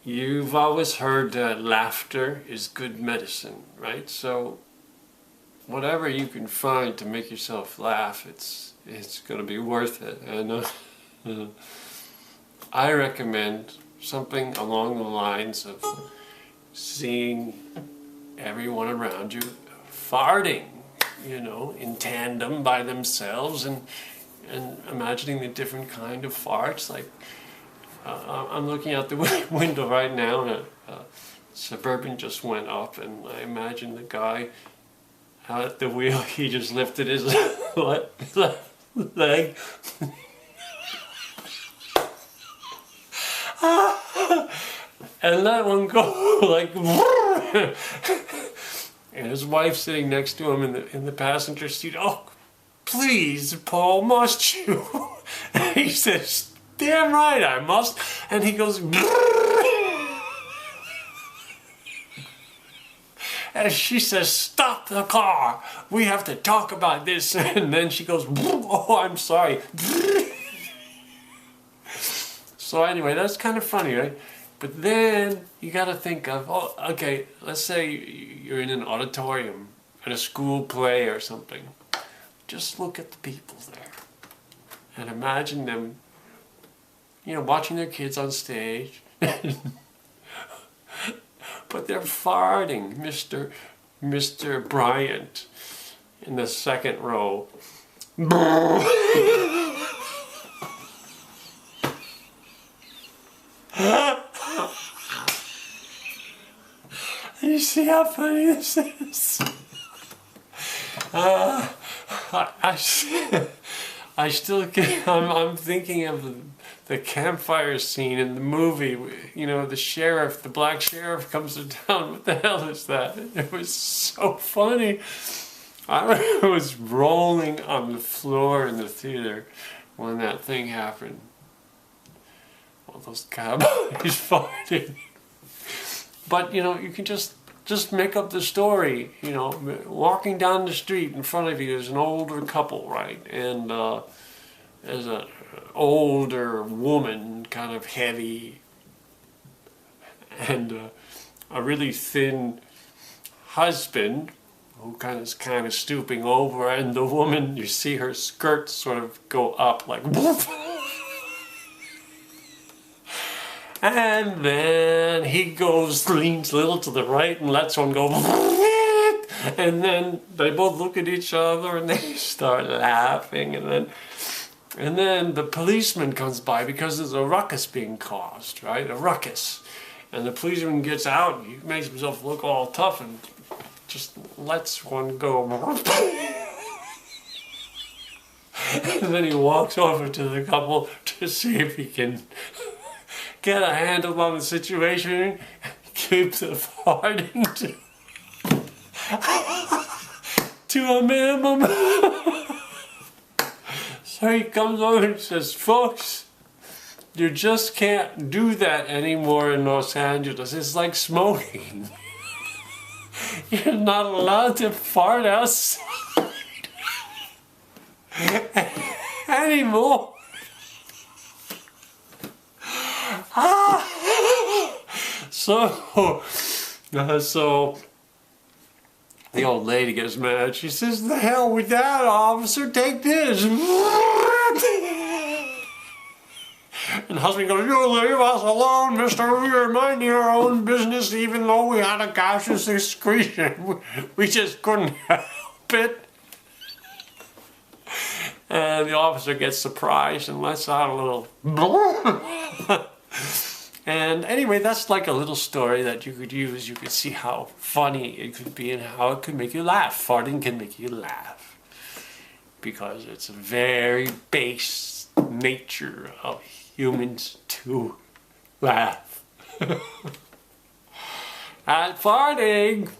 You've always heard that laughter is good medicine, right? So whatever you can find to make yourself laugh, it's going to be worth it. And I recommend something along the lines of seeing everyone around you farting, you know, in tandem by themselves, and imagining the different kind of farts. Like I'm looking out the window right now, and a Suburban just went up, and I imagine the guy out at the wheel, he just lifted his leg. And let one go, like, and his wife sitting next to him in the passenger seat. Oh, please, Paul, must you? And he says, damn right I must. And he goes, and she says, stop the car, we have to talk about this. And then she goes, oh, I'm sorry. So anyway, that's kind of funny, right? But then you got to think of, oh, okay, let's say you're in an auditorium at a school play or something. Just look at the people there and imagine them, you know, watching their kids on stage. But they're farting, Mr. Bryant in the second row. You see how funny this is? I still get, I'm thinking of the campfire scene in the movie. You know, the sheriff, the black sheriff comes to town. What the hell is that? It was so funny. I was rolling on the floor in the theater when that thing happened. All those cowboys farting. But, you know, you can just make up the story. You know, walking down the street in front of you is an older couple, right? And there's an older woman, kind of heavy, and a really thin husband who is kind of stooping over, and the woman, you see her skirt sort of go up like whoop. And then he leans a little to the right and lets one go. And then they both look at each other and they start laughing. And then the policeman comes by because there's a ruckus being caused, right? A ruckus. And the policeman gets out and he makes himself look all tough and just lets one go. And then he walks over to the couple to see if he can get a handle on the situation, keep the farting to a minimum. So he comes over and says, folks, you just can't do that anymore in Los Angeles. It's like smoking. You're not allowed to fart outside anymore. So the old lady gets mad. She says, the hell with that, officer, take this. And the husband goes, you leave us alone, mister. We are minding our own business even though we had a gaseous excretion. We just couldn't help it. And the officer gets surprised and lets out a little And anyway, that's like a little story that you could use. You could see how funny it could be and how it could make you laugh. Farting can make you laugh because it's a very base nature of humans to laugh. At farting.